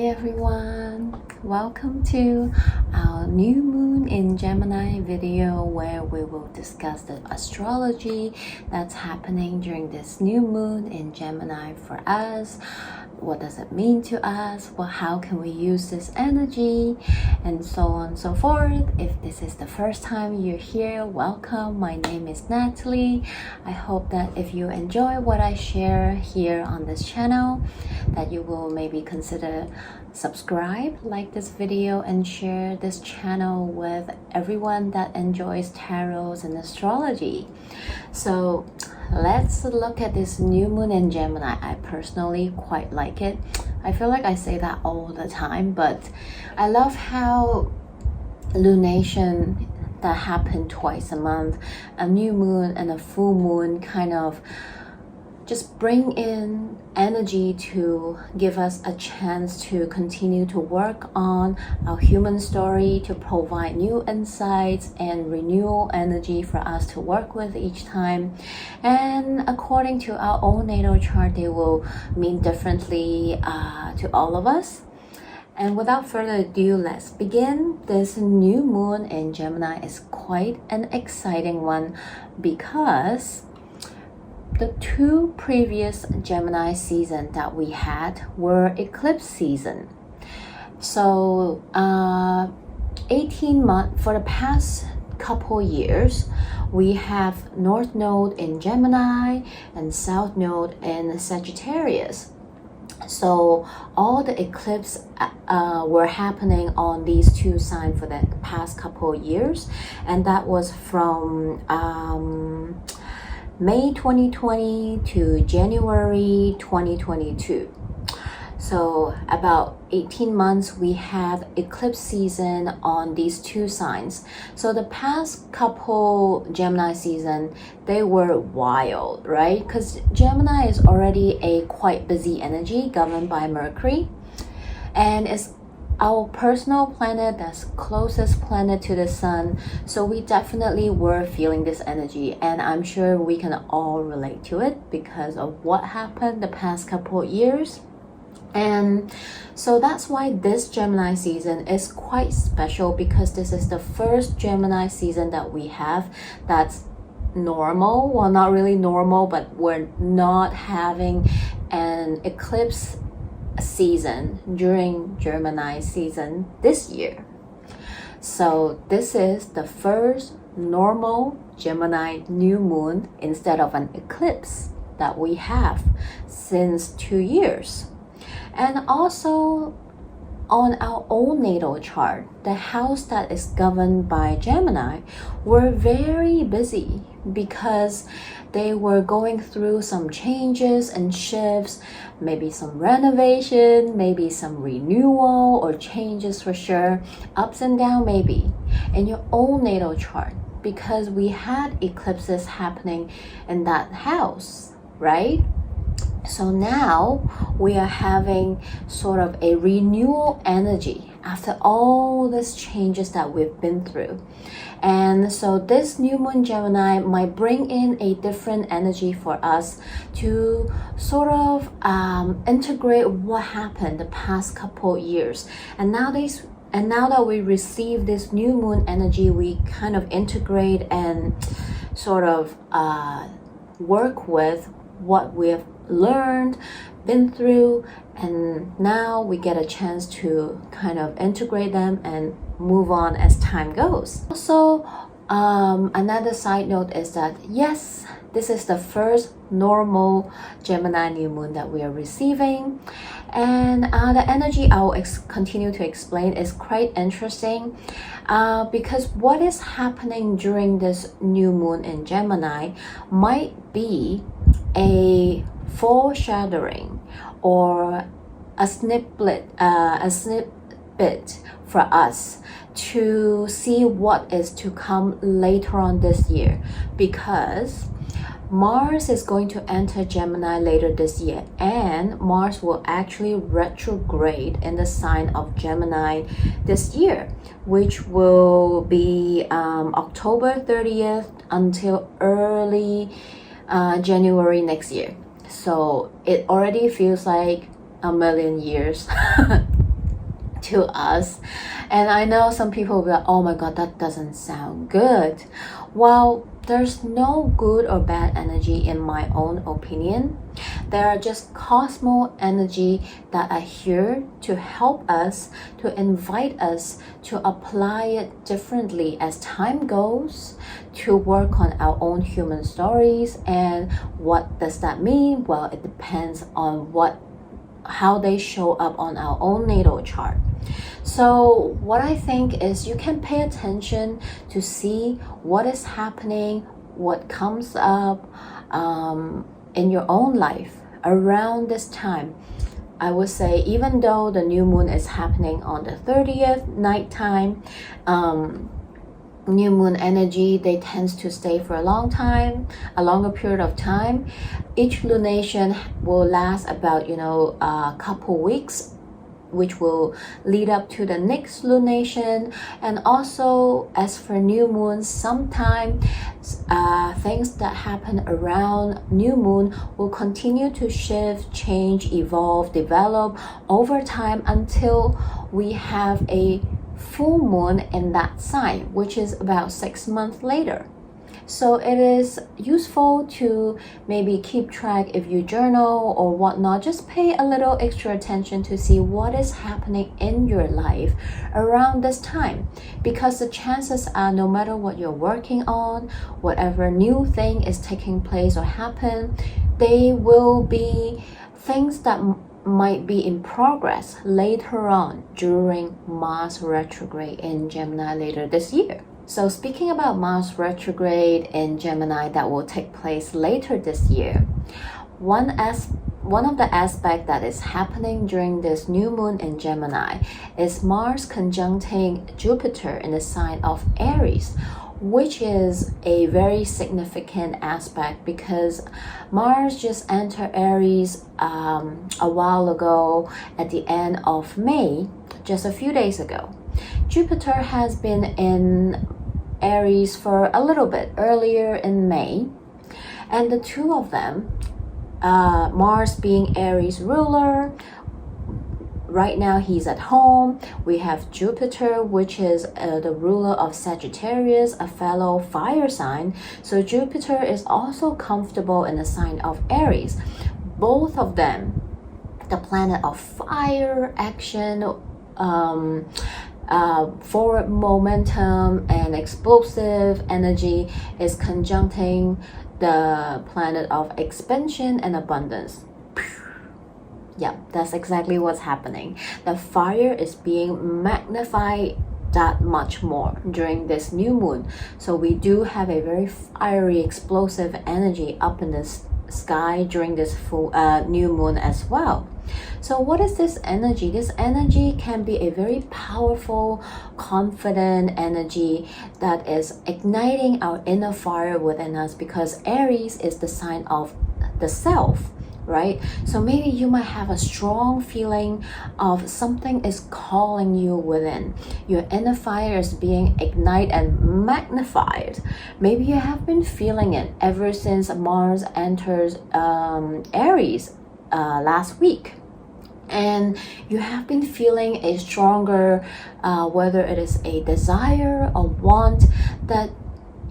everyone, welcome to our new moon in Gemini video where we will discuss the astrology that's happening during this new moon in Gemini for us. What does it mean to us? Well, how can we use this energy? And so on and so forth. If this is the first time you're here, welcome. My name is Natalie. I hope that if you enjoy what I share here on this channel, that you will maybe consider subscribe, like this video, and share this channel with everyone that enjoys tarots and astrology. So let's look at this new moon in Gemini. I personally quite like it. I feel like I say that all the time, but I love how lunation that happen twice a month, a new moon and a full moon, kind of just bring in energy to give us a chance to continue to work on our human story, to provide new insights and renewal energy for us to work with each time. And according to our own natal chart, they will mean differently to all of us. And without further ado, let's begin. This new moon in Gemini is quite an exciting one because the two previous Gemini seasons that we had were eclipse season. So 18 months, for the past couple years, we have North Node in Gemini and South Node in Sagittarius. So all the eclipse were happening on these two signs for the past couple years, and that was from May 2020 to January 2022. So about 18 months we have eclipse season on these two signs. So the past couple Gemini season, they were wild, right? Because Gemini is already a quite busy energy governed by Mercury, and it's our personal planet that's closest planet to the sun. So we definitely were feeling this energy, and I'm sure we can all relate to it because of what happened the past couple of years. And so that's why this Gemini season is quite special, because this is the first Gemini season that we have that's normal. Well, not really normal, but we're not having an eclipse season during Gemini season this year. So this is the first normal Gemini new moon instead of an eclipse that we have since 2 years. And also on our own natal chart, the house that is governed by Gemini were very busy because they were going through some changes and shifts, maybe some renovation, maybe some renewal or changes for sure, ups and downs maybe in your own natal chart, because we had eclipses happening in that house, right? So now we are having sort of a renewal energy after all these changes that we've been through. And so this new moon Gemini might bring in a different energy for us to sort of integrate what happened the past couple years. And now that we receive this new moon energy, we kind of integrate and sort of work with what we have learned, been through, and now we get a chance to kind of integrate them and move on as time goes. Also, another side note is that yes, this is the first normal Gemini new moon that we are receiving, and the energy I will continue to explain is quite interesting because what is happening during this new moon in Gemini might be a foreshadowing or a snippet for us to see what is to come later on this year, because Mars is going to enter Gemini later this year, and Mars will actually retrograde in the sign of Gemini this year, which will be October 30th until early January next year. So it already feels like a million years to us. And I know some people will be like, oh my god, that doesn't sound good. Well, there's no good or bad energy in my own opinion. There are just cosmo energy that are here to help us, to invite us to apply it differently as time goes, to work on our own human stories. And what does that mean? Well, it depends on how they show up on our own natal chart. So what I think is you can pay attention to see what is happening, what comes up in your own life around this time. I would say even though the new moon is happening on the 30th nighttime, new moon energy, they tend to stay for a longer period of time. Each lunation will last about a couple weeks, which will lead up to the next lunation. And also, as for new moon, sometimes things that happen around new moon will continue to shift, change, evolve, develop over time until we have a full moon in that sign, which is about 6 months later. So it is useful to maybe keep track if you journal or whatnot. Just pay a little extra attention to see what is happening in your life around this time, because the chances are no matter what you're working on, whatever new thing is taking place or happen, they will be things that might be in progress later on during Mars retrograde in Gemini later this year. So speaking about Mars retrograde in Gemini that will take place later this year, one of the aspects that is happening during this new moon in Gemini is Mars conjuncting Jupiter in the sign of Aries, which is a very significant aspect because Mars just entered Aries a while ago at the end of May, just a few days ago. Jupiter has been in Aries for a little bit earlier in May, and the two of them, Mars being Aries ruler, right now he's at home. We have Jupiter, which is the ruler of Sagittarius, a fellow fire sign. So Jupiter is also comfortable in the sign of Aries. Both of them, the planet of fire, action, forward momentum and explosive energy, is conjuncting the planet of expansion and abundance. Yeah, that's exactly what's happening. The fire is being magnified that much more during this new moon. So we do have a very fiery, explosive energy up in the sky during this full new moon as well. So what is this energy? This energy can be a very powerful, confident energy that is igniting our inner fire within us, because Aries is the sign of the self, right? So maybe you might have a strong feeling of something is calling you within. Your inner fire is being ignited and magnified. Maybe you have been feeling it ever since Mars enters Aries last week. And you have been feeling a stronger, whether it is a desire or want, that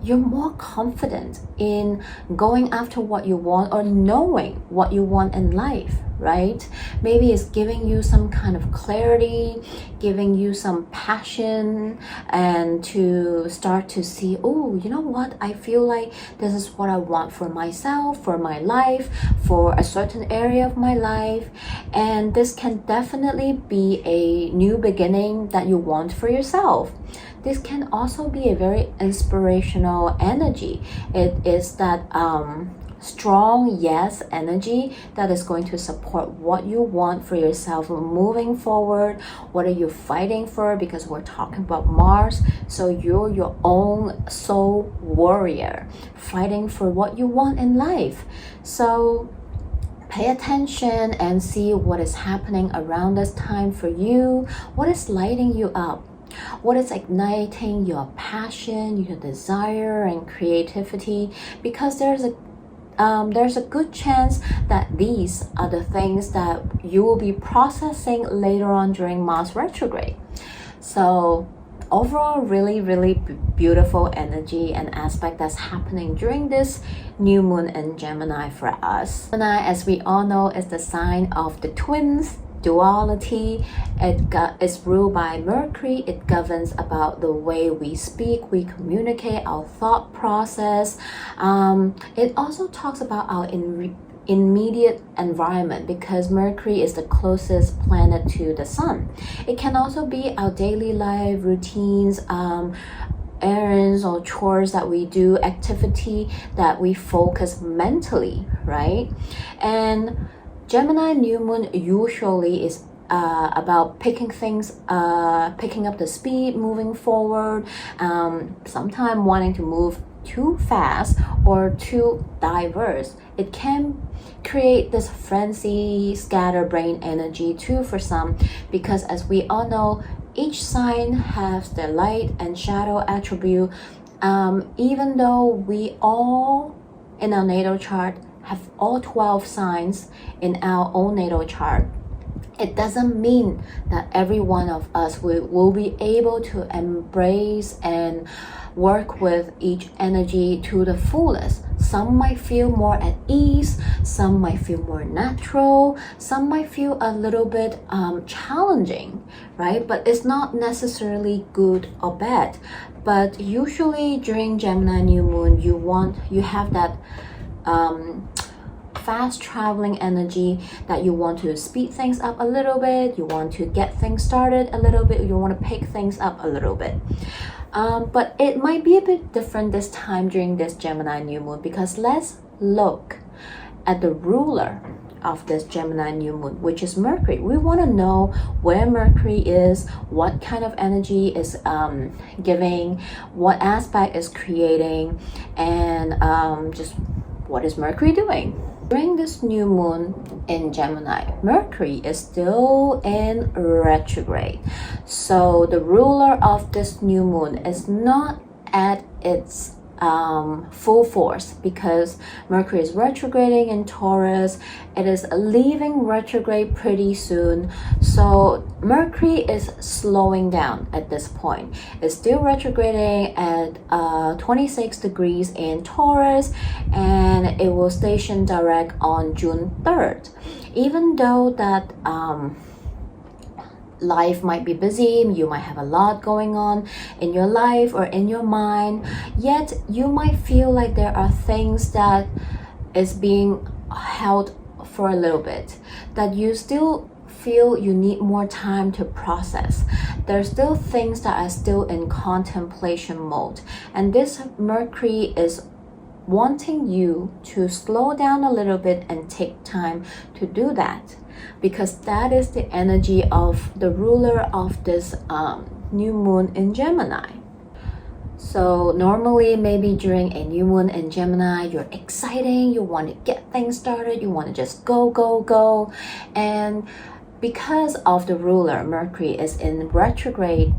you're more confident in going after what you want or knowing what you want in life, right? Maybe it's giving you some kind of clarity, giving you some passion, and to start to see, oh, you know what? I feel like this is what I want for myself, for my life, for a certain area of my life. And this can definitely be a new beginning that you want for yourself. This can also be a very inspirational energy. It is that strong yes energy that is going to support what you want for yourself moving forward. What are you fighting for? Because we're talking about Mars, so you're your own soul warrior fighting for what you want in life. So pay attention and see what is happening around this time for you. What is lighting you up? What is igniting your passion, your desire and creativity? Because there's there's a good chance that these are the things that you will be processing later on during Mars retrograde. So overall, really beautiful energy and aspect that's happening during this new moon in Gemini for us. Gemini, as we all know, is the sign of the twins, duality. It's ruled by Mercury. It governs about the way we speak, we communicate, our thought process. It also talks about our immediate environment, because Mercury is the closest planet to the sun. It can also be our daily life routines, errands or chores that we do, activity that we focus mentally, right? And Gemini New Moon usually is about picking up the speed, moving forward, sometimes wanting to move too fast or too diverse. It can create this frenzy, scatterbrain energy too for some, because as we all know, each sign has their light and shadow attribute. Even though we all in our natal chart have all 12 signs in our own natal chart, it doesn't mean that every one of us will be able to embrace and work with each energy to the fullest. Some might feel more at ease, some might feel more natural, some might feel a little bit challenging, right? But it's not necessarily good or bad. But usually during Gemini New Moon, you have that fast traveling energy that you want to speed things up a little bit, you want to get things started a little bit, you want to pick things up a little bit. But it might be a bit different this time during this Gemini New Moon, because let's look at the ruler of this Gemini New Moon, which is Mercury. We want to know where Mercury is, what kind of energy is giving, what aspect is creating, and just what is Mercury doing. During this new moon in Gemini, Mercury is still in retrograde. So the ruler of this new moon is not at its full force, because Mercury is retrograding in Taurus. It is leaving retrograde pretty soon. So Mercury is slowing down at this point. It's still retrograding at 26 degrees in Taurus, and it will station direct on June 3rd. Even though that life might be busy, you might have a lot going on in your life or in your mind, yet you might feel like there are things that is being held for a little bit, that you still feel you need more time to process. There's still things that are still in contemplation mode, and this Mercury is wanting you to slow down a little bit and take time to do that, because that is the energy of the ruler of this new moon in Gemini. So normally, maybe during a new moon in Gemini, you're exciting, you want to get things started, you want to just go, and because of the ruler, Mercury is in retrograde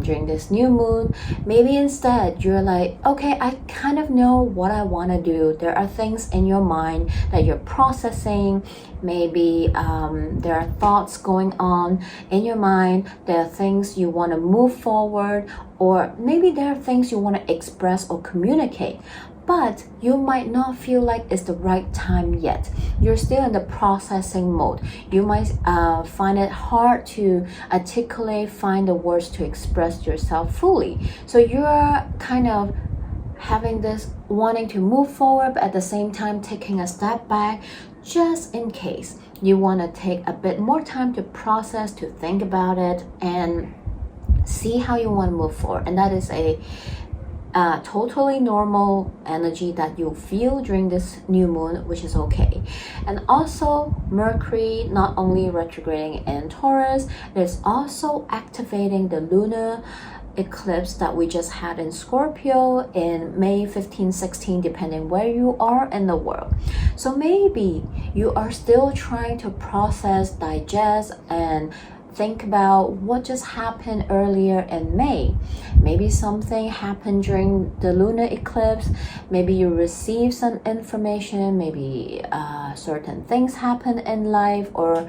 during this new moon, maybe instead you're like, okay, I kind of know what I want to do. There are things in your mind that you're processing. Maybe there are thoughts going on in your mind. There are things you want to move forward, or maybe there are things you want to express or communicate. But you might not feel like it's the right time yet. You're still in the processing mode. You might find it hard to articulate, find the words to express yourself fully. So you're kind of having this wanting to move forward, but at the same time taking a step back, just in case you want to take a bit more time to process, to think about it, and see how you want to move forward. And that is a totally normal energy that you feel during this new moon, which is okay. And also Mercury not only retrograding in Taurus, it is also activating the lunar eclipse that we just had in Scorpio in May 15, 16, depending where you are in the world. So maybe you are still trying to process, digest, and think about what just happened earlier in May. Maybe something happened during the lunar eclipse. Maybe you received some information. Maybe certain things happen in life or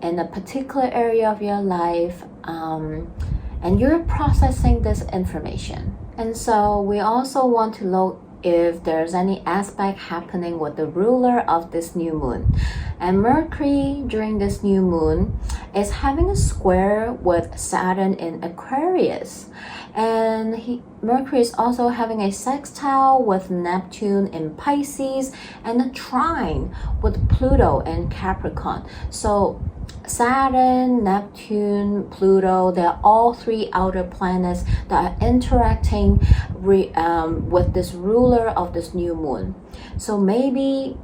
in a particular area of your life, and you're processing this information. And so we also want to look if there's any aspect happening with the ruler of this new moon. And Mercury during this new moon is having a square with Saturn in Aquarius. And Mercury is also having a sextile with Neptune in Pisces and a trine with Pluto in Capricorn. So Saturn, Neptune, Pluto, they're all three outer planets that are interacting with this ruler of this new moon. So maybe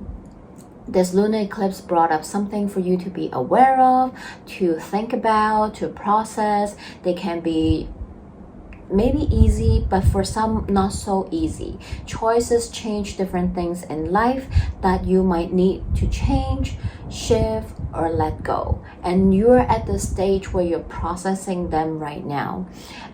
this lunar eclipse brought up something for you to be aware of, to think about, to process. They can be maybe easy, but for some not so easy. Choices change different things in life that you might need to change, shift, or let go. And you're at the stage where you're processing them right now.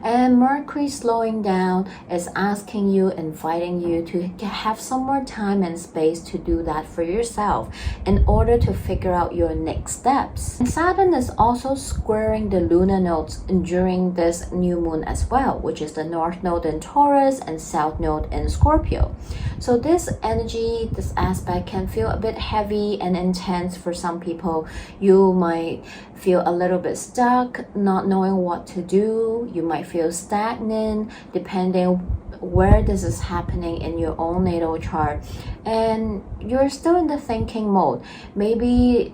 And Mercury slowing down is asking you, inviting you to have some more time and space to do that for yourself in order to figure out your next steps. And Saturn is also squaring the lunar nodes during this new moon as well, which is the North Node in Taurus and South Node in Scorpio. So this energy, this aspect can feel a bit heavy and intense for some people. You might feel a little bit stuck, not knowing what to do. You might feel stagnant, depending where this is happening in your own natal chart. And you're still in the thinking mode. Maybe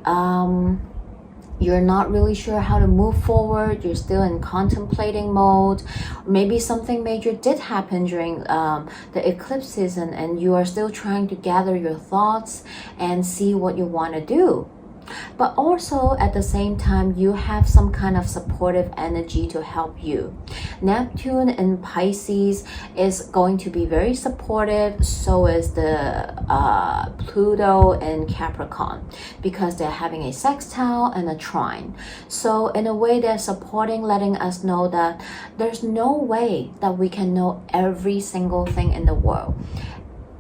you're not really sure how to move forward. You're still in contemplating mode. Maybe something major did happen during the eclipse season and you are still trying to gather your thoughts and see what you want to do. But also at the same time, you have some kind of supportive energy to help you. Neptune in Pisces is going to be very supportive. So is the Pluto in Capricorn, because they're having a sextile and a trine. So in a way, they're supporting, letting us know that there's no way that we can know every single thing in the world.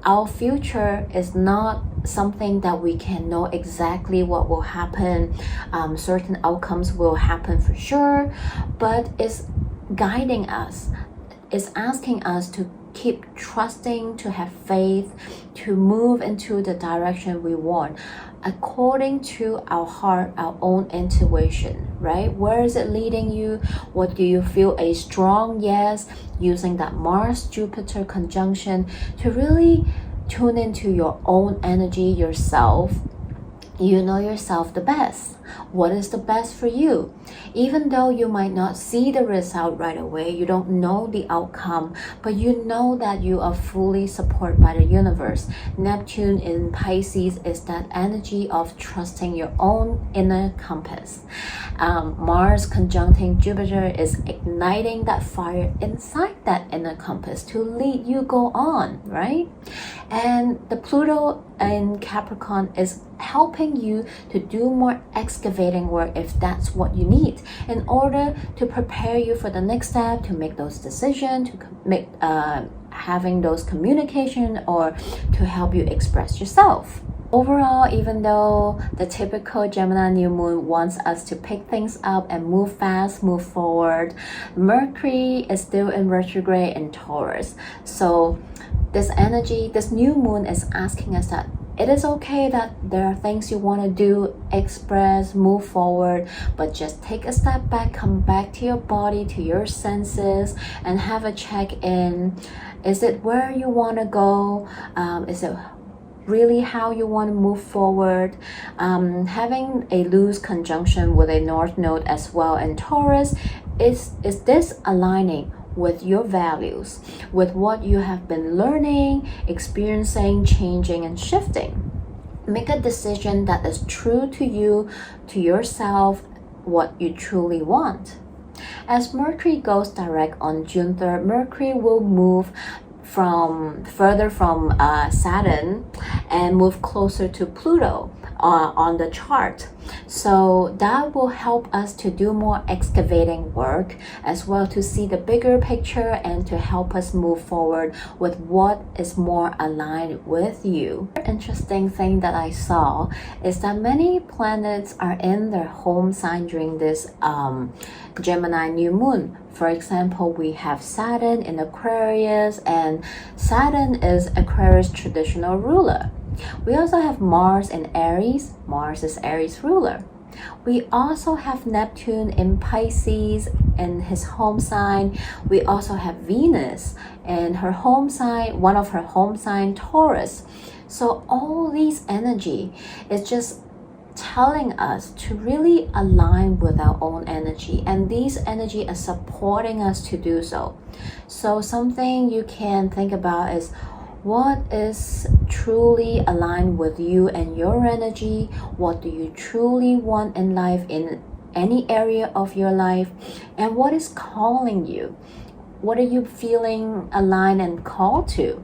Our future is not something that we can know exactly what will happen. Certain outcomes will happen for sure, but it's guiding us. It's asking us to keep trusting, to have faith, to move into the direction we want according to our heart, our own intuition, right? Where is it leading you? What do you feel a strong yes? Using that Mars-Jupiter conjunction to really tune into your own energy, yourself. You know yourself the best. What is the best for you? Even though you might not see the result right away, you don't know the outcome, but you know that you are fully supported by the universe. Neptune in Pisces is that energy of trusting your own inner compass. Mars conjuncting Jupiter is igniting that fire inside that inner compass to lead you go on, right? And the Pluto in Capricorn is helping you to do more excavating work if that's what you need in order to prepare you for the next step, to make those decisions, to make having those communication, or to help you express yourself. Overall, even though the typical Gemini New Moon wants us to pick things up and move fast, move forward, Mercury is still in retrograde in Taurus. So this energy, this new moon is asking us that it is okay that there are things you want to do, express, move forward, but just take a step back, come back to your body, to your senses, and have a check-in. Is it where you want to go? Is it really how you want to move forward? Having a loose conjunction with a North Node as well in Taurus, is this aligning with your values, with what you have been learning, experiencing, changing, and shifting? Make a decision that is true to you, to yourself, what you truly want. As Mercury goes direct on June 3rd, Mercury will move further from Saturn and move closer to Pluto on the chart. So that will help us to do more excavating work, as well to see the bigger picture and to help us move forward with what is more aligned with you. Interesting thing that I saw is that many planets are in their home sign during this Gemini New Moon. For example, we have Saturn in Aquarius, and Saturn is Aquarius' traditional ruler. We also have Mars in Aries. Mars is Aries' ruler. We also have Neptune in Pisces in his home sign. We also have Venus in her home sign, one of her home sign, Taurus. So all these energy is just telling us to really align with our own energy, and these energy are supporting us to do so. So something you can think about is, what is truly aligned with you and your energy? What do you truly want in life, in any area of your life? And what is calling you? What are you feeling aligned and called to?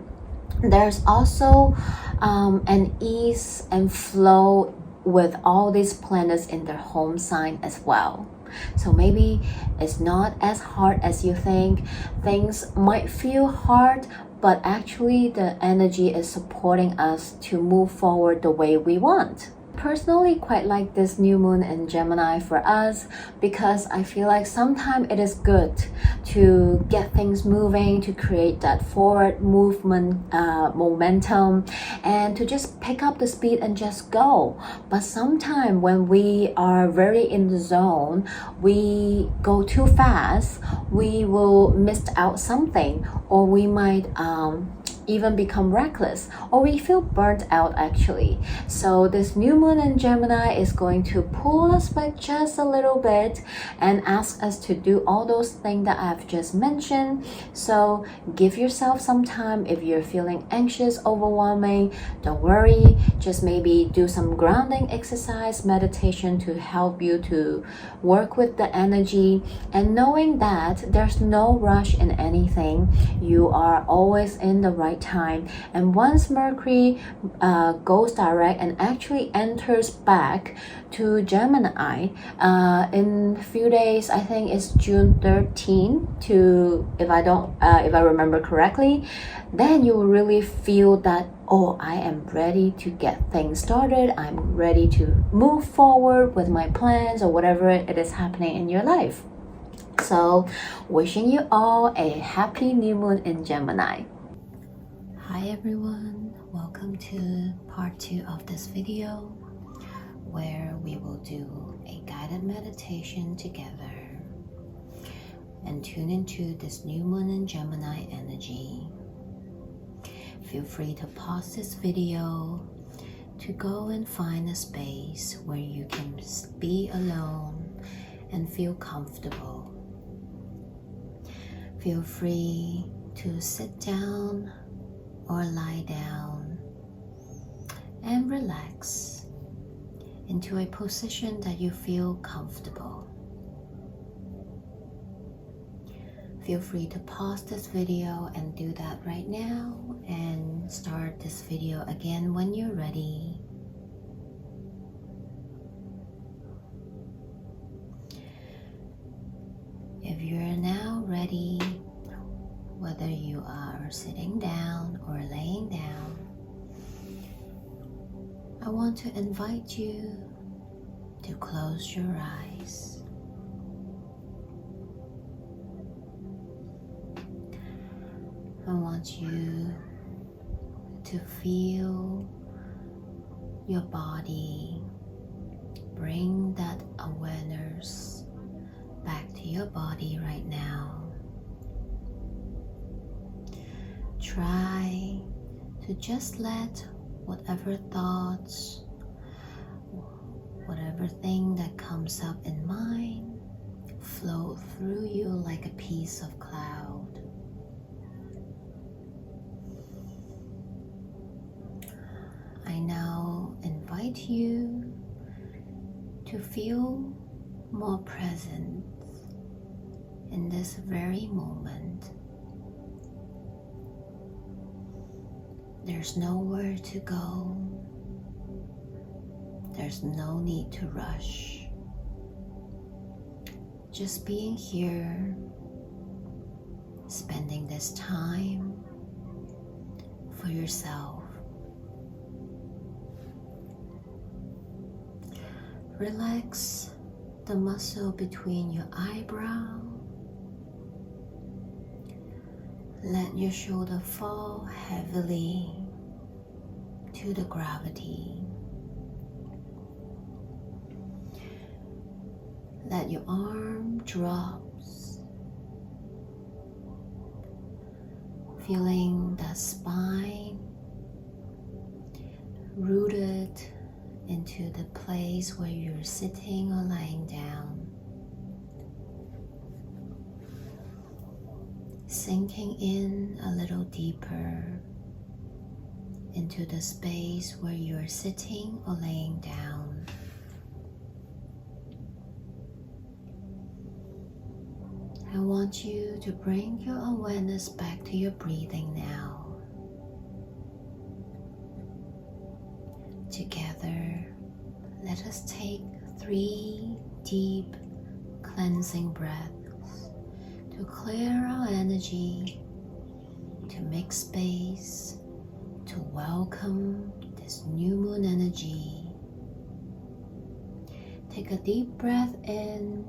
There's also an ease and flow with all these planets in their home sign as well. So maybe it's not as hard as you think. Things might feel hard, but actually the energy is supporting us to move forward the way we want. Personally, quite like this new moon in Gemini for us, because I feel like sometimes it is good to get things moving, to create that forward movement, momentum, and to just pick up the speed and just go. But sometimes when we are very in the zone, we go too fast, we will miss out something, or we might even become reckless, or we feel burnt out actually. So this new moon in Gemini is going to pull us back just a little bit and ask us to do all those things that I've just mentioned. So give yourself some time. If you're feeling anxious, overwhelming, don't worry, just maybe do some grounding exercise, meditation to help you to work with the energy, and knowing that there's no rush in anything. You are always in the right time, and once Mercury goes direct and actually enters back to Gemini in a few days, I think it's June 13 to, if I remember correctly, then you will really feel that, oh, I am ready to get things started, I'm ready to move forward with my plans or whatever it is happening in your life. So wishing you all a happy new moon in Gemini. Hi everyone, welcome to part 2 of this video, where we will do a guided meditation together and tune into this new moon in Gemini energy. Feel free to pause this video to go and find a space where you can be alone and feel comfortable. Feel free to sit down or lie down and relax into a position that you feel comfortable. Feel free to pause this video and do that right now, and start this video again when you're ready. If you're now ready, whether you are sitting down or laying down, I want to invite you to close your eyes. I want you to feel your body. Bring that awareness back to your body right now. Try to just let whatever thoughts, whatever thing that comes up in mind flow through you like a piece of cloud. I now invite you to feel more present in this very moment. There's nowhere to go. There's no need to rush. Just being here, spending this time for yourself. Relax the muscle between your eyebrow. Let your shoulder fall heavily to the gravity. Let your arm drops, feeling the spine rooted into the place where you're sitting or lying down. Sinking in a little deeper into the space where you're sitting or laying down. I want you to bring your awareness back to your breathing now. Together, let us take 3 deep cleansing breaths to clear our energy, to make space, to welcome this new moon energy. Take a deep breath in,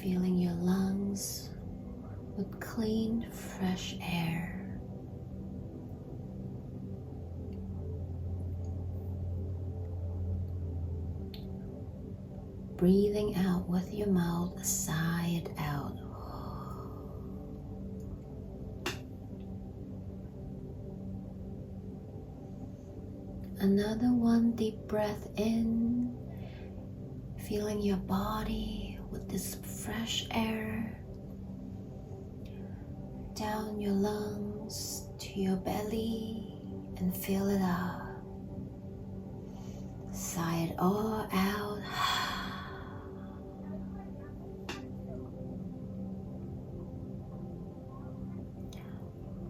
filling your lungs with clean, fresh air. Breathing out with your mouth, sigh it out. Another 1 deep breath in, feeling your body with this fresh air down your lungs to your belly and fill it up. Sigh it all out.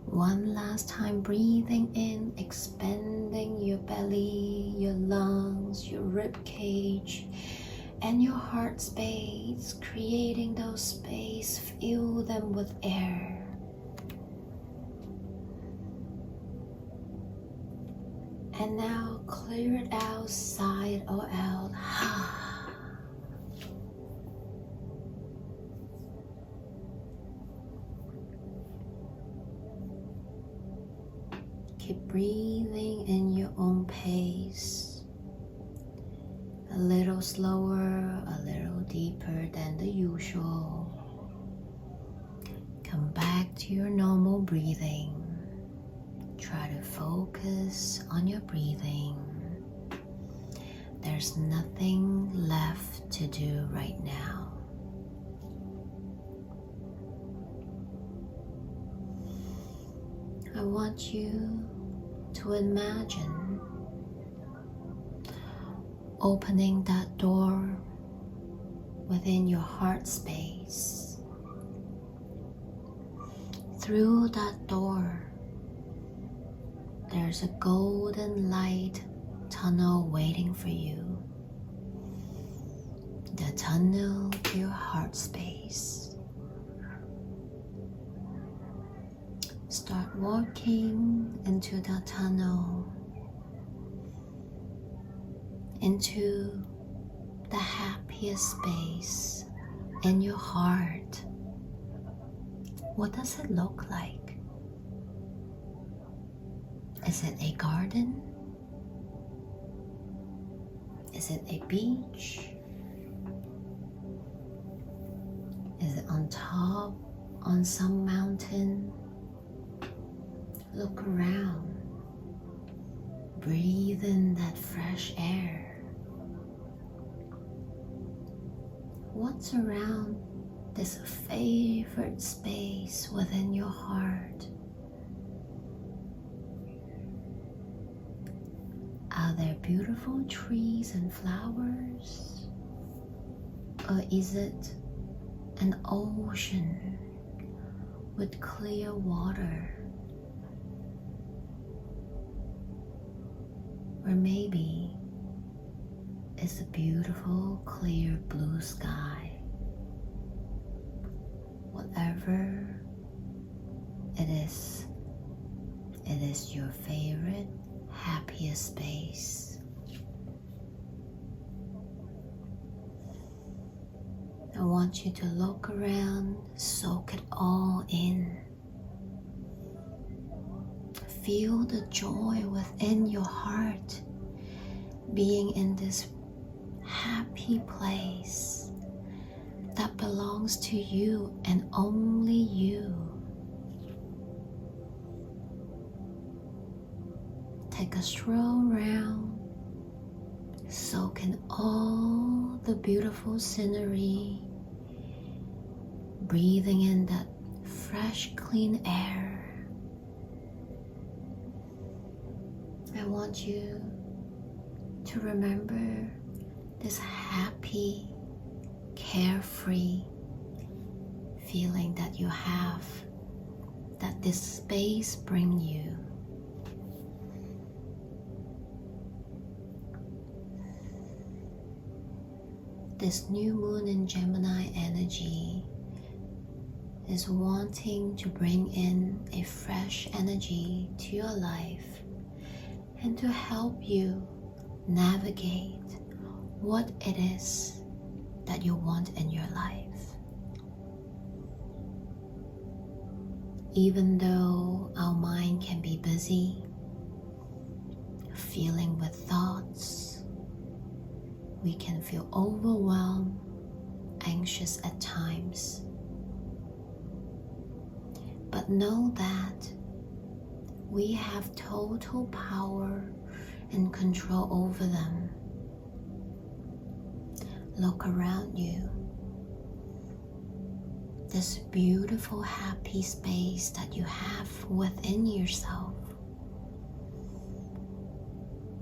One last time, breathing in, expanding your belly, your lungs, your rib cage, and your heart space, creating those space, fill them with air. And now clear it out, sigh it all out. Keep breathing in your own pace. A little slower, a little deeper than the usual. Come back to your normal breathing. Try to focus on your breathing. There's nothing left to do right now. I want you to imagine opening that door within your heart space. Through that door, there's a golden light tunnel waiting for you. The tunnel to your heart space. Start walking into that tunnel, into the happiest space in your heart. What does it look like? Is it a garden? Is it a beach? Is it on top, on some mountain? Look around. Breathe in that fresh air. What's around this favorite space within your heart? Are there beautiful trees and flowers? Or is it an ocean with clear water? Or maybe is a beautiful, clear blue sky. Whatever it is your favorite, happiest space. I want you to look around, soak it all in. Feel the joy within your heart, being in this happy place that belongs to you and only you. Take a stroll around, soak in all the beautiful scenery, breathing in that fresh, clean air. I want you to remember this happy, carefree feeling that you have, that this space brings you. This new moon in Gemini energy is wanting to bring in a fresh energy to your life and to help you navigate what it is that you want in your life. Even though our mind can be busy, filling with thoughts, we can feel overwhelmed, anxious at times. But know that we have total power and control over them. Look around you. This beautiful, happy space that you have within yourself.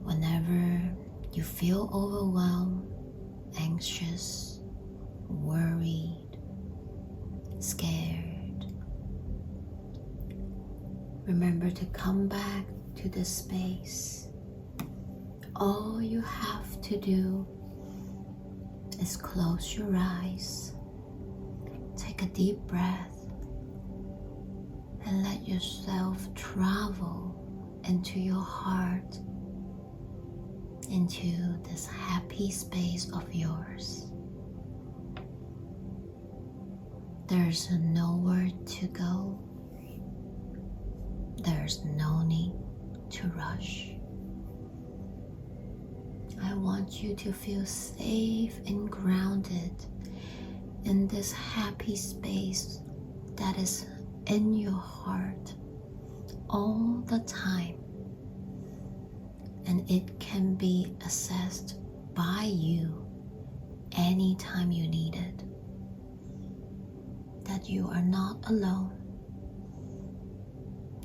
Whenever you feel overwhelmed, anxious, worried, scared, remember to come back to this space. All you have to do is close your eyes, take a deep breath, and let yourself travel into your heart, into this happy space of yours. There's nowhere to go. There's no need to rush. I want you to feel safe and grounded in this happy space that is in your heart all the time. And it can be accessed by you anytime you need it. That you are not alone.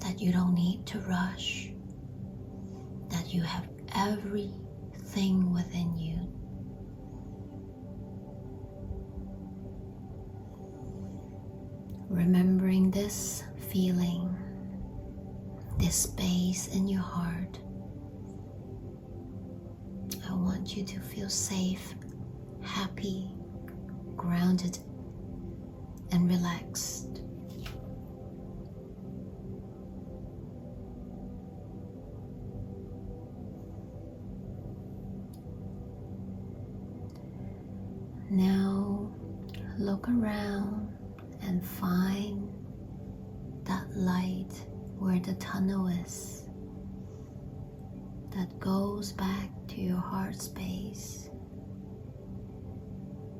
That you don't need to rush. That you have everything within you. Remembering this feeling, this space in your heart, I want you to feel safe, happy, grounded, and relaxed. Now look around and find that light where the tunnel is, that goes back to your heart space.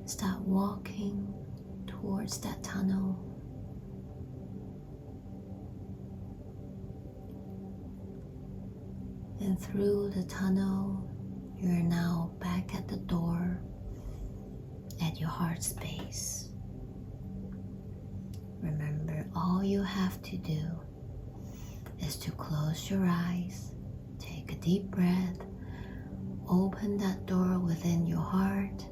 Start walking towards that tunnel. And through the tunnel, you're now back at the door at your heart space. Remember, all you have to do is to close your eyes, take a deep breath, open that door within your heart.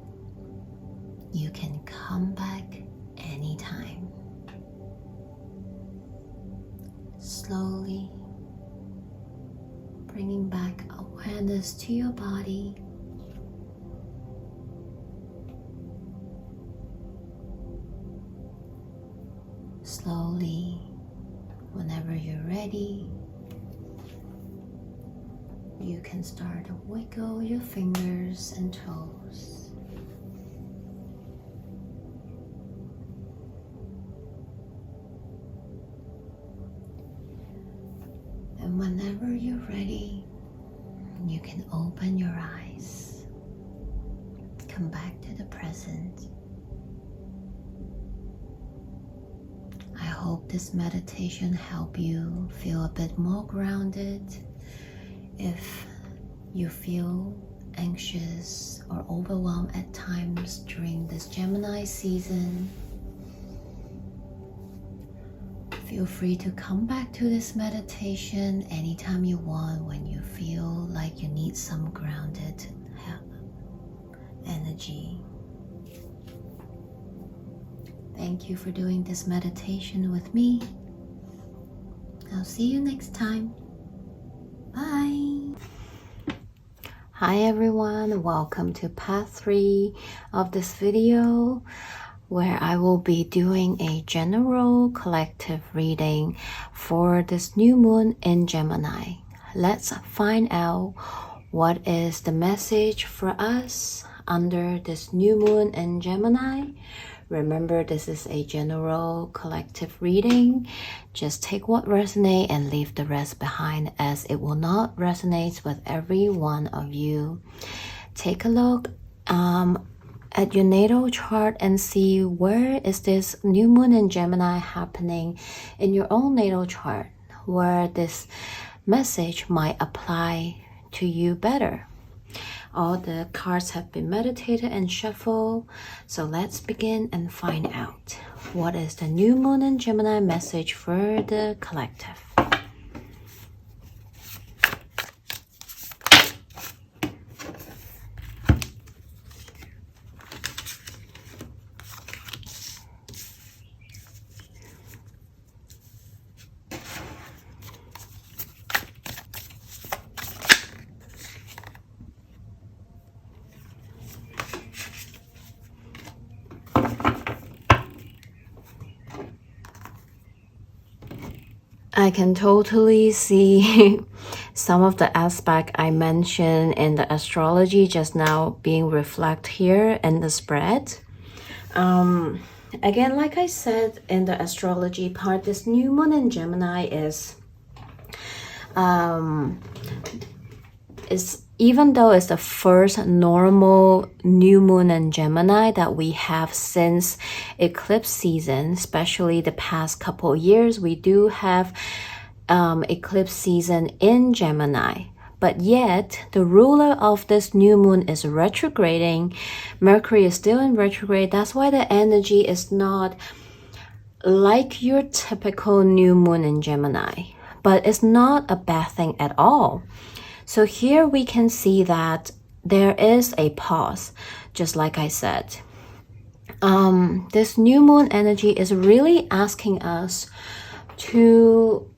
You can come back anytime. Slowly bringing back awareness to your body. Slowly, whenever you're ready, you can start to wiggle your fingers and toes. And whenever you're ready, you can open your eyes. Come back to the present. I hope this meditation helped you feel a bit more grounded. If you feel anxious or overwhelmed at times during this Gemini season, feel free to come back to this meditation anytime you want when you feel like you need some grounded energy. Thank you for doing this meditation with me. I'll see you next time. Bye. Hi everyone, welcome to part 3 of this video, where I will be doing a general collective reading for this new moon in Gemini. Let's find out what is the message for us under this new moon in Gemini. Remember, this is a general collective reading. Just take what resonates and leave the rest behind, as it will not resonate with every one of you. Take a look at your natal chart and see where is this new moon in Gemini happening in your own natal chart, where this message might apply to you better. All the cards have been meditated and shuffled, so let's begin and find out what is the new moon in Gemini message for the collective. I can totally see some of the aspect I mentioned in the astrology just now being reflected here in the spread. Again, like I said in the astrology part, this new moon in Gemini is even though it's the first normal new moon in Gemini that we have since eclipse season, especially the past couple of years, we do have eclipse season in Gemini. But yet, the ruler of this new moon is retrograding. Mercury is still in retrograde. That's why the energy is not like your typical new moon in Gemini. But it's not a bad thing at all. So here we can see that there is a pause, just like I said. This new moon energy is really asking us to,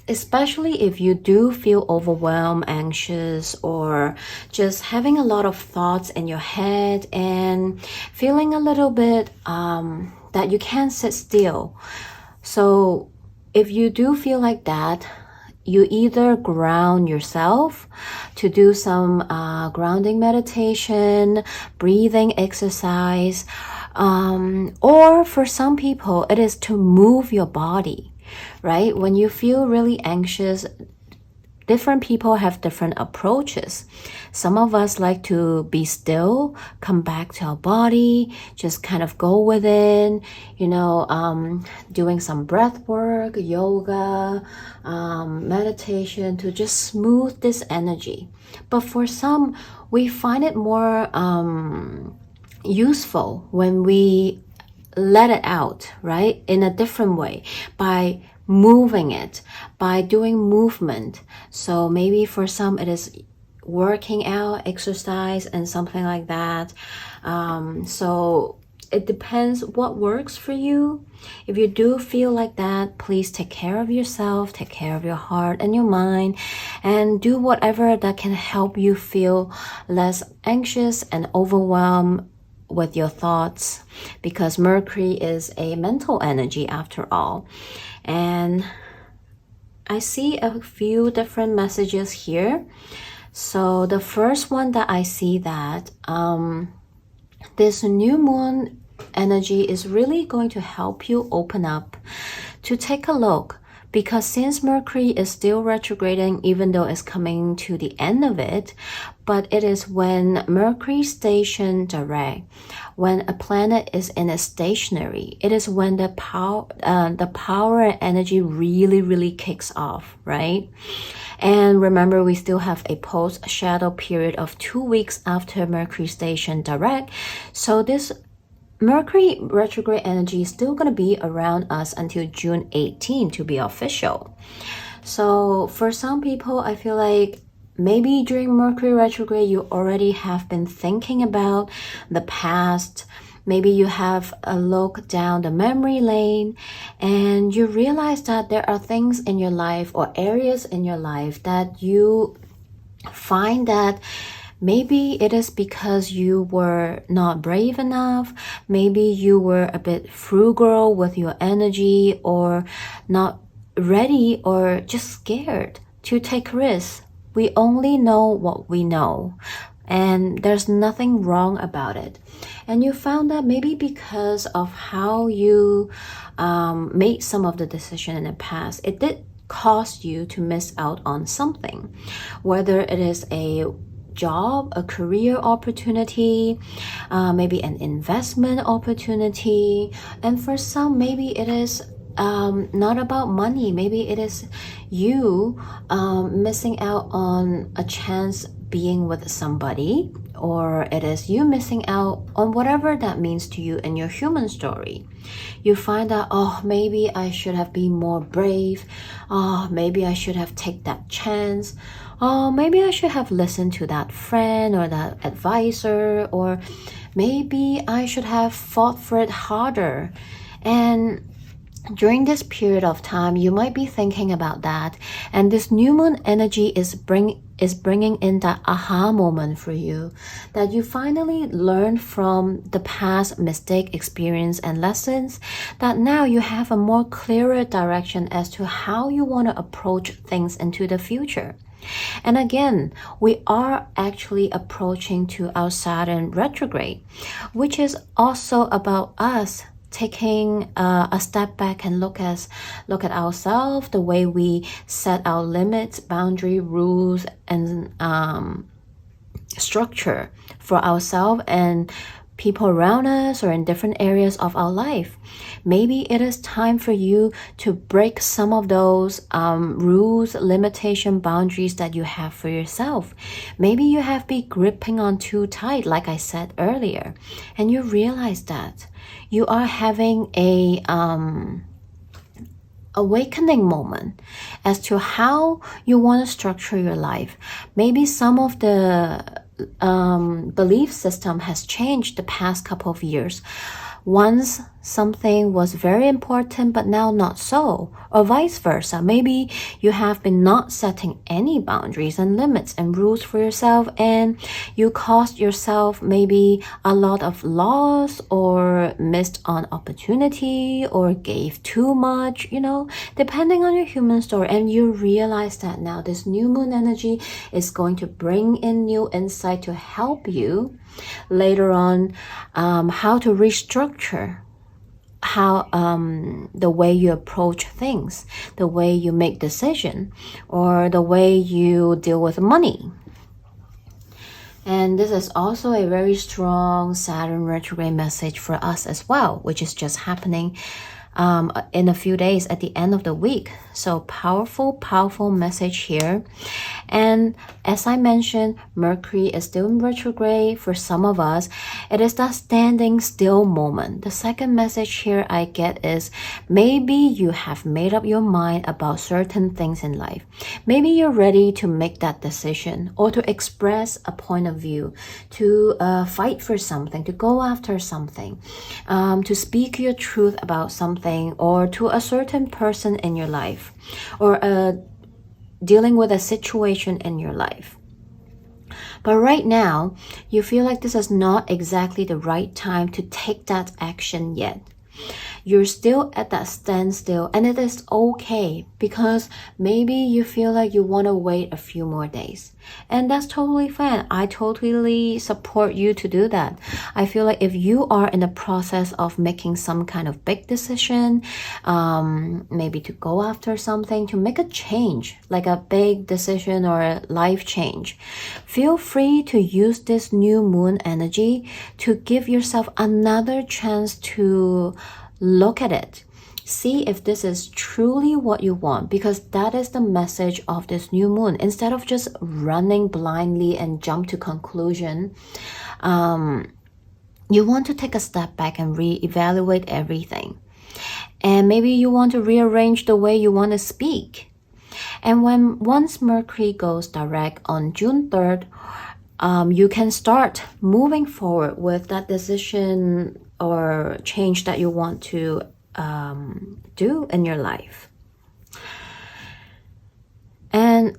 especially if you do feel overwhelmed, anxious, or just having a lot of thoughts in your head and feeling a little bit that you can't sit still. So if you do feel like that, you either ground yourself to do some grounding meditation, breathing exercise, or for some people, it is to move your body, right? When you feel really anxious, different people have different approaches. Some of us like to be still, come back to our body, just kind of go within, doing some breath work, yoga, meditation to just smooth this energy. But for some, we find it more useful when we let it out, right? In a different way, by moving it, by doing movement. So maybe for some it is working out, exercise, and something like that. So it depends what works for you. If you do feel like that, please take care of yourself, take care of your heart and your mind, and do whatever that can help you feel less anxious and overwhelmed with your thoughts, because Mercury is a mental energy after all. And I see a few different messages here. So the first one that I see that this new moon energy is really going to help you open up to take a look, because since Mercury is still retrograding, even though it's coming to the end of it, but it is when Mercury station direct, when a planet is in a stationary, it is when the power and energy really kicks off, right? And remember, we still have a post-shadow period of 2 weeks after Mercury station direct. So this Mercury retrograde energy is still going to be around us until June 18 to be official. So for some people, I feel like maybe during Mercury retrograde, you already have been thinking about the past. Maybe you have a look down the memory lane and you realize that there are things in your life or areas in your life that you find that maybe it is because you were not brave enough. Maybe you were a bit frugal with your energy, or not ready, or just scared to take risks. We only know what we know, and there's nothing wrong about it. And you found that maybe because of how you made some of the decision in the past, it did cause you to miss out on something, whether it is a job, a career opportunity, maybe an investment opportunity. And for some, maybe it is not about money. Maybe it is you missing out on a chance being with somebody, or it is you missing out on whatever that means to you in your human story. You find out, oh, maybe I should have been more brave. Oh, maybe I should have taken that chance. Oh, maybe I should have listened to that friend or that advisor, or maybe I should have fought for it harder. And during this period of time, you might be thinking about that, and this new moon energy is bringing in that aha moment for you, that you finally learned from the past mistake, experience, and lessons, that now you have a more clearer direction as to how you want to approach things into the future. And again, we are actually approaching to our Saturn retrograde, which is also about us taking a step back and look at ourselves, the way we set our limits, boundary, rules, and structure for ourselves and people around us, or in different areas of our life. Maybe it is time for you to break some of those rules, limitation, boundaries that you have for yourself. Maybe you have been gripping on too tight, like I said earlier, and you realize that you are having a awakening moment as to how you want to structure your life. Maybe some of the belief system has changed the past couple of years. Once something was very important, but now not so, or vice versa. Maybe you have been not setting any boundaries and limits and rules for yourself, and you caused yourself maybe a lot of loss, or missed on opportunity, or gave too much, depending on your human story. And you realize that now this new moon energy is going to bring in new insight to help you later on how to restructure how the way you approach things, the way you make decision, or the way you deal with money. And this is also a very strong Saturn retrograde message for us as well, which is just happening in a few days at the end of the week. So powerful message here. And as I mentioned, Mercury is still in retrograde. For some of us, it is that standing still moment. The second message here I get is maybe you have made up your mind about certain things in life. Maybe you're ready to make that decision, or to express a point of view, to fight for something, to go after something, to speak your truth about something, or to a certain person in your life, or dealing with a situation in your life. But right now, you feel like this is not exactly the right time to take that action yet. You're still at that standstill, and it is okay because maybe you feel like you want to wait a few more days, and that's totally fine. I totally support you to do that. I feel like if you are in the process of making some kind of big decision, maybe to go after something, to make a change, like a big decision or a life change, feel free to use this new moon energy to give yourself another chance to look at it. See if this is truly what you want, because that is the message of this new moon. Instead of just running blindly and jump to conclusion, you want to take a step back and reevaluate everything. And maybe you want to rearrange the way you want to speak. And once Mercury goes direct on June 3rd, you can start moving forward with that decision or change that you want to do in your life. And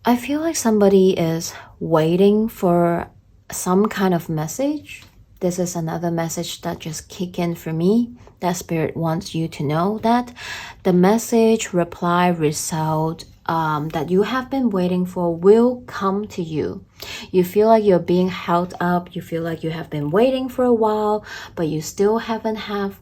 I feel like somebody is waiting for some kind of message. This is another message that just kicked in for me. That Spirit wants you to know that the message, reply, result that you have been waiting for will come to you. You feel like you're being held up. You feel like you have been waiting for a while, but you still haven't have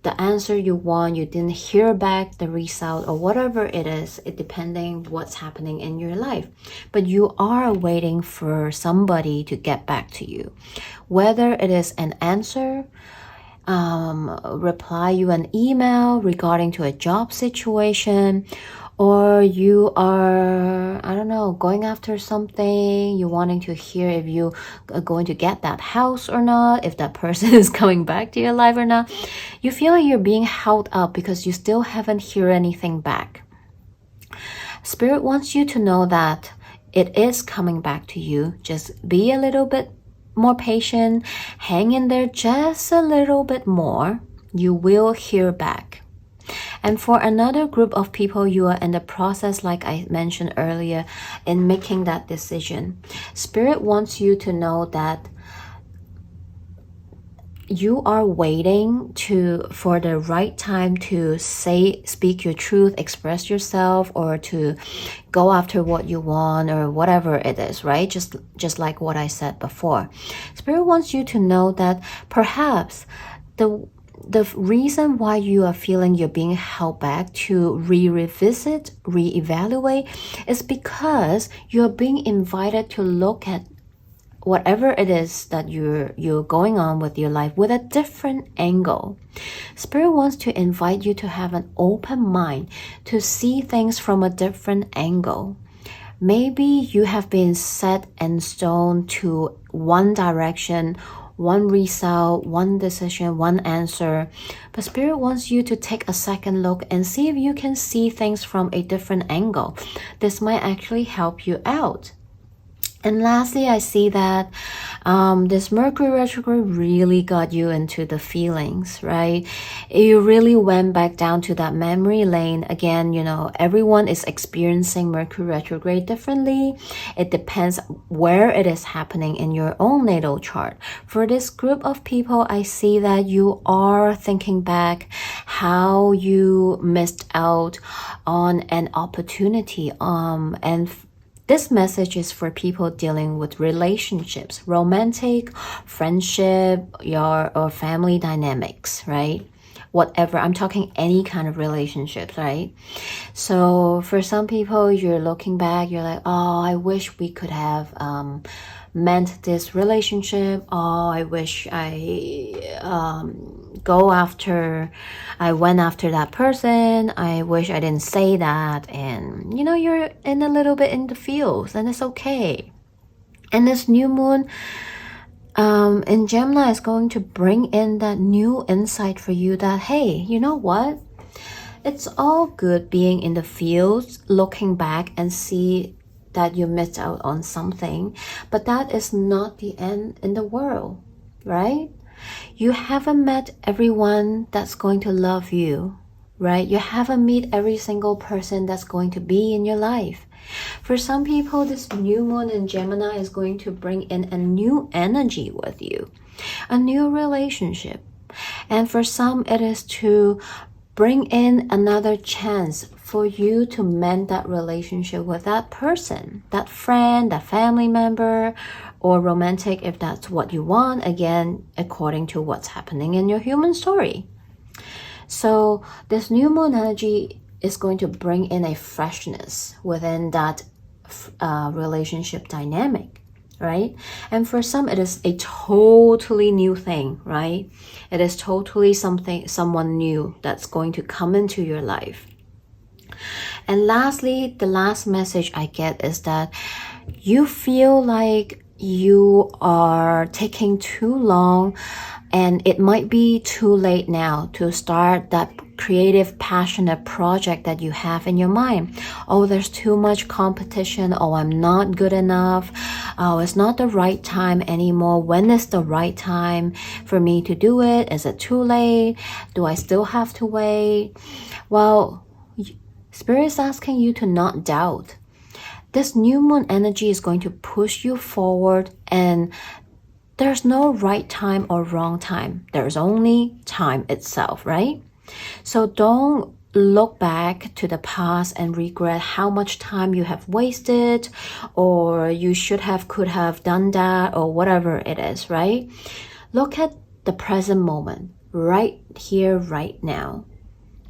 the answer you want. You didn't hear back the result or whatever it is, it depending what's happening in your life. But you are waiting for somebody to get back to you. Whether it is an answer, reply you an email regarding to a job situation, or you are, I don't know, going after something, you're wanting to hear if you are going to get that house or not, if that person is coming back to your life or not. You feel like you're being held up because you still haven't heard anything back. Spirit wants you to know that it is coming back to you. Just be a little bit more patient, hang in there just a little bit more. You will hear back. And for another group of people, you are in the process, like I mentioned earlier, in making that decision. Spirit wants you to know that you are waiting for the right time to speak your truth, express yourself, or to go after what you want or whatever it is, right? Just like what I said before. Spirit wants you to know that perhaps the reason why you are feeling you're being held back to revisit, reevaluate, is because you're being invited to look at whatever it is that you're going on with your life with a different angle. Spirit wants to invite you to have an open mind, to see things from a different angle. Maybe you have been set in stone to one direction, one result, one decision, one answer. But Spirit wants you to take a second look and see if you can see things from a different angle. This might actually help you out. And lastly, I see that this Mercury retrograde really got you into the feelings, right? You really went back down to that memory lane. Again, you know, everyone is experiencing Mercury retrograde differently. It depends where it is happening in your own natal chart. For this group of people, I see that you are thinking back how you missed out on an opportunity, and this message is for people dealing with relationships, romantic, friendship, or family dynamics, right? Whatever, I'm talking any kind of relationships, right? So for some people, you're looking back, you're like, oh, I wish we could have meant this relationship. Oh, I wish I went after that person. I wish I didn't say that. And you know, you're in a little bit in the feels, and it's okay. And this new moon in Gemini is going to bring in that new insight for you that, hey, you know what? It's all good being in the fields, looking back and see that you missed out on something, but that is not the end in the world, right? You haven't met everyone that's going to love you, right? You haven't met every single person that's going to be in your life. For some people, this new moon in Gemini is going to bring in a new energy with you, a new relationship. And for some, it is to bring in another chance for you to mend that relationship with that person, that friend, that family member, or romantic if that's what you want, again, according to what's happening in your human story. So this new moon energy is going to bring in a freshness within that relationship dynamic, right? And for some, it is a totally new thing, right? It is totally someone new that's going to come into your life. And lastly, the last message I get is that you feel like you are taking too long and it might be too late now to start that creative, passionate project that you have in your mind. Oh, there's too much competition. Oh, I'm not good enough. Oh, it's not the right time anymore. When is the right time for me to do it? Is it too late? Do I still have to wait? Well, Spirit is asking you to not doubt. This new moon energy is going to push you forward, and there's no right time or wrong time. There's only time itself, right? So don't look back to the past and regret how much time you have wasted, or you could have done that, or whatever it is, right? Look at the present moment, right here, right now,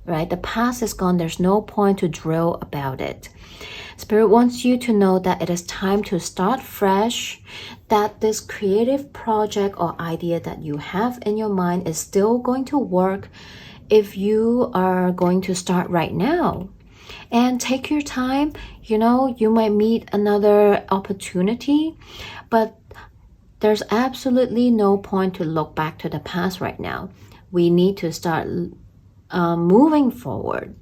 right? The past is gone. There's no point to drill about it. Spirit wants you to know that it is time to start fresh, that this creative project or idea that you have in your mind is still going to work if you are going to start right now. And take your time. You might meet another opportunity, but there's absolutely no point to look back to the past right now. We need to start moving forward.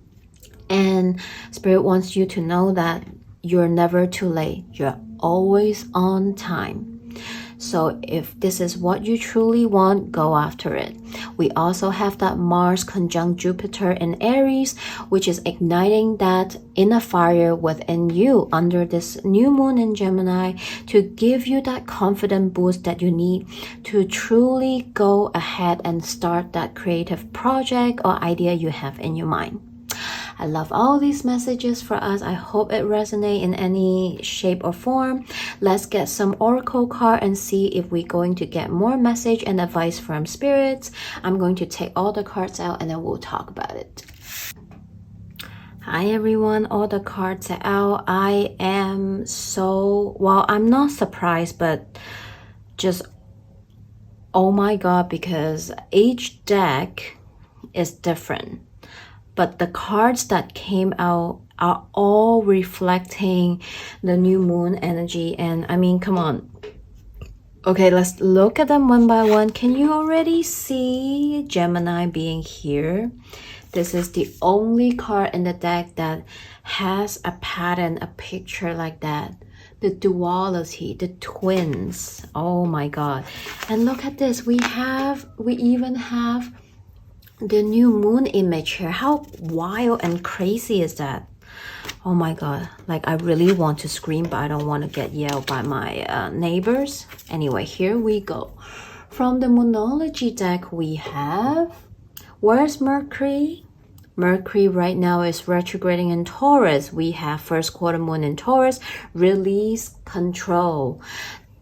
And Spirit wants you to know that you're never too late. You're always on time. So if this is what you truly want, go after it. We also have that Mars conjunct Jupiter in Aries, which is igniting that inner fire within you under this new moon in Gemini to give you that confident boost that you need to truly go ahead and start that creative project or idea you have in your mind. I love all these messages for us. I hope it resonates in any shape or form. Let's get some oracle card and see if we're going to get more message and advice from spirits. I'm going to take all the cards out and then we'll talk about it. Hi everyone, all the cards are out. I am I'm not surprised, but just oh my god, because each deck is different. But the cards that came out are all reflecting the new moon energy. And I mean, come on. Okay, let's look at them one by one. Can you already see Gemini being here? This is the only card in the deck that has a pattern, a picture like that. The duality, the twins. Oh my god. And look at this. We even have the new moon image here. How wild and crazy is that? Oh my god, like I really want to scream, but I don't want to get yelled by my neighbors. Anyway, here we go. From the Moonology deck, we have, where's Mercury? Mercury right now is retrograding in Taurus. We have first quarter moon in Taurus, release control.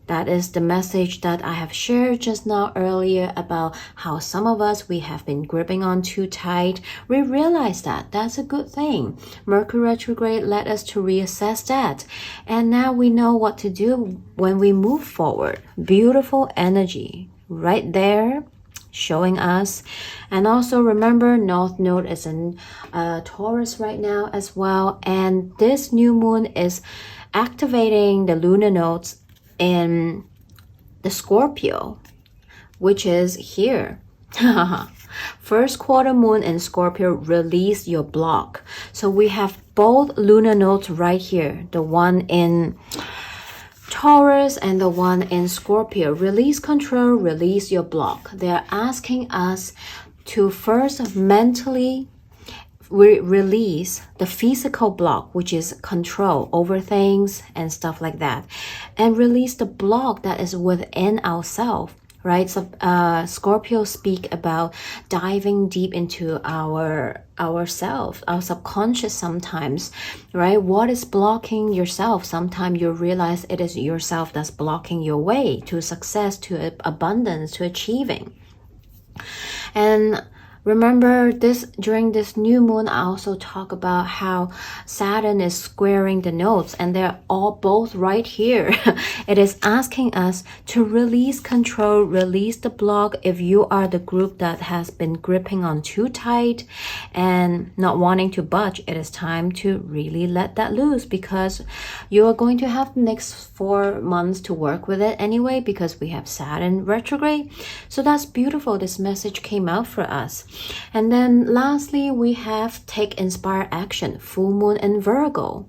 That is the message that I have shared just now earlier about how some of us, we have been gripping on too tight. We realize that. That's a good thing. Mercury retrograde led us to reassess that. And now we know what to do when we move forward. Beautiful energy right there showing us. And also remember, North Node is in Taurus right now as well. And this new moon is activating the lunar nodes in the Scorpio, which is here. First quarter moon in Scorpio, release your block. So we have both lunar nodes right here, the one in Taurus and the one in Scorpio. Release control, release your block. They're asking us to first mentally we release the physical block, which is control over things and stuff like that, and release the block that is within ourselves, right? So Scorpio speak about diving deep into ourself, our subconscious sometimes, right? What is blocking yourself? Sometimes you realize it is yourself that's blocking your way to success, to abundance, to achieving. And remember this, during this new moon, I also talk about how Saturn is squaring the nodes, and they're all both right here. It is asking us to release control, release the block. If you are the group that has been gripping on too tight and not wanting to budge, it is time to really let that loose, because you are going to have the next 4 months to work with it anyway, because we have Saturn retrograde. So that's beautiful. This message came out for us. And then lastly, we have take inspire action, full moon in Virgo.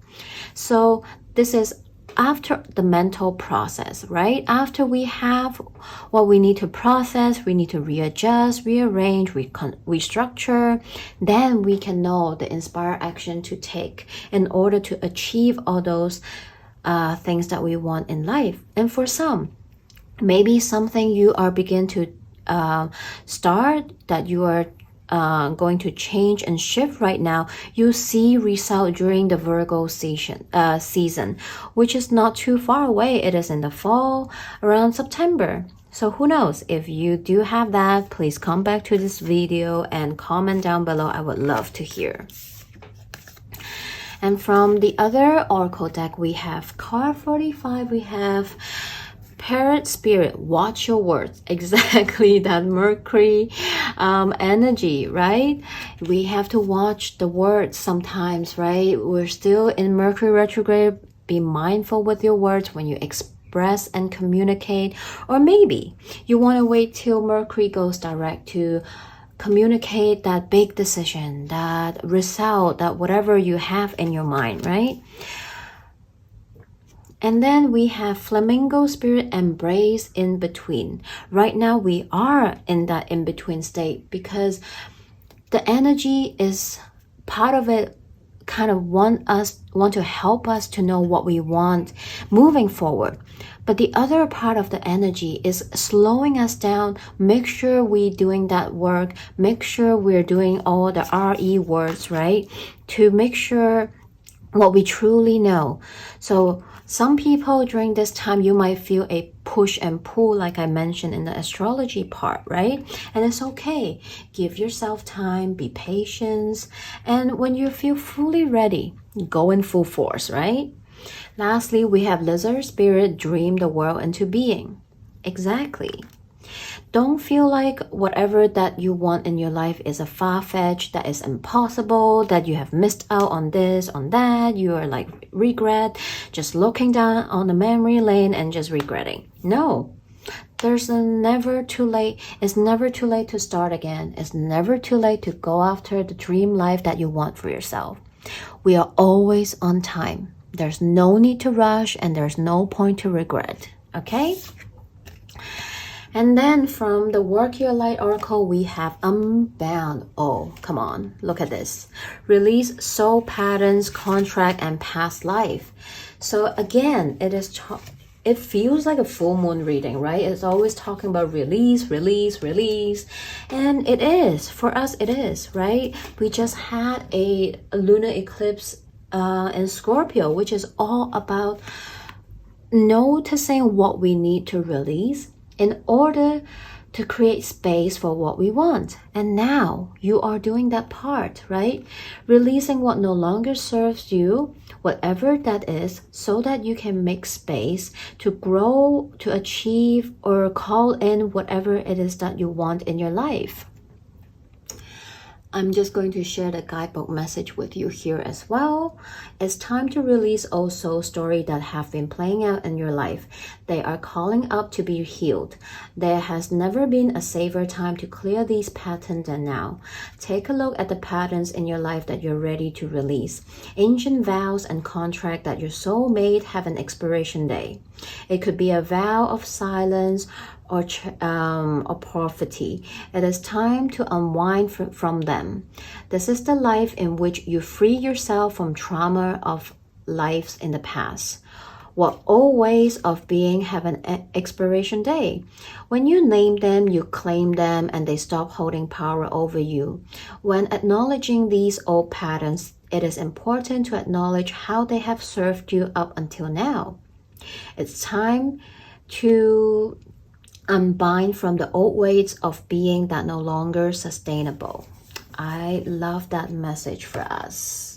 So this is after the mental process, right? After we have what we need to process, we need to readjust, rearrange, restructure, then we can know the inspire action to take in order to achieve all those things that we want in life. And for some, maybe something you are begin to start that you are going to change and shift right now, you see result during the Virgo season, which is not too far away. It is in the fall, around September. So who knows? If you do have that, please come back to this video and comment down below. I would love to hear. And from the other oracle deck, we have card 45. We have Parrot Spirit, watch your words. Exactly that Mercury energy, right? We have to watch the words sometimes, right? We're still in Mercury retrograde. Be mindful with your words when you express and communicate. Or maybe you want to wait till Mercury goes direct to communicate that big decision, that result, that whatever you have in your mind, right? And then we have Flamingo Spirit, embrace in between. Right now we are in that in between state, because the energy is part of it, kind of want to help us to know what we want moving forward. But the other part of the energy is slowing us down. Make sure we're doing that work. Make sure we're doing all the RE words, right? To make sure what we truly know. So some people during this time, you might feel a push and pull, like I mentioned in the astrology part, right? And it's okay. Give yourself time, be patient. And when you feel fully ready, go in full force, right? Lastly, we have Lizard Spirit, dream the world into being. Exactly. Don't feel like whatever that you want in your life is a far-fetched, that is impossible, that you have missed out on this, on that. You are like regret, just looking down on the memory lane and just regretting. No, there's never too late. It's never too late to start again. It's never too late to go after the dream life that you want for yourself. We are always on time. There's no need to rush, and there's no point to regret. Okay? And then from the Work Your Light Oracle, we have Unbound. Oh, come on. Look at this. Release soul patterns, contract, and past life. So again, it feels like a full moon reading, right? It's always talking about release, release, release. And it is. For us, it is, right? We just had a lunar eclipse in Scorpio, which is all about noticing what we need to release in order to create space for what we want. And now you are doing that part, right? Releasing what no longer serves you, whatever that is, so that you can make space to grow, to achieve, or call in whatever it is that you want in your life. I'm just going to share the guidebook message with you here as well. It's time to release old soul stories that have been playing out in your life. They are calling up to be healed. There has never been a safer time to clear these patterns than now. Take a look at the patterns in your life that you're ready to release. Ancient vows and contracts that your soul made have an expiration day. It could be a vow of silence or poverty. It is time to unwind from them. This is the life in which you free yourself from trauma of lives in the past. What old ways of being have an expiration date. When you name them, you claim them, and they stop holding power over you. When acknowledging these old patterns, it is important to acknowledge how they have served you up until now. It's time to unbind from the old ways of being that no longer sustainable. I love that message for us.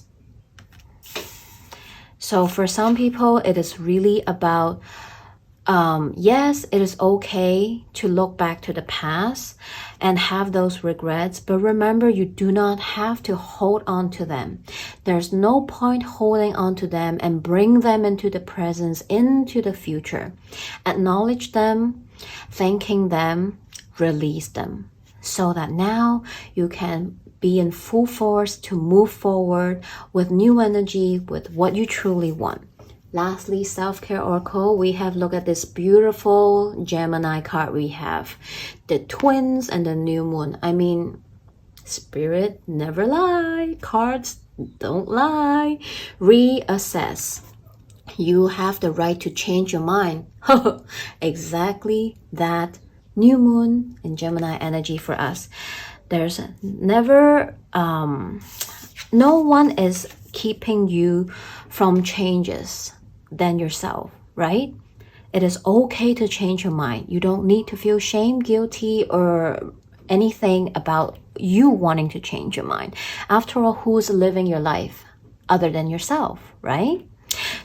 So for some people, it is really about, yes, it is okay to look back to the past and have those regrets, but remember, you do not have to hold on to them. There's no point holding on to them, and bring them into the present, into the future. Acknowledge them, thanking them, release them, so that now you can be in full force to move forward with new energy, with what you truly want. Lastly, self-care oracle, we have looked at this beautiful Gemini card. We have the twins and the new moon. I mean, spirit never lie. Cards don't lie. Reassess. You have the right to change your mind. Exactly that. New moon and Gemini energy for us. There's never, no one is keeping you from changes than yourself, right? It is okay to change your mind. You don't need to feel shame, guilty, or anything about you wanting to change your mind. After all, who's living your life other than yourself, right?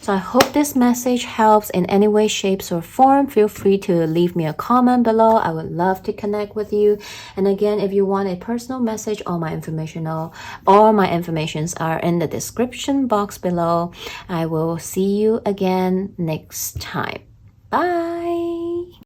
So I hope this message helps in any way, shapes, or form. Feel free to leave me a comment below. I would love to connect with you. And again, if you want a personal message, all my informations are in the description box below. I will see you again next time. Bye.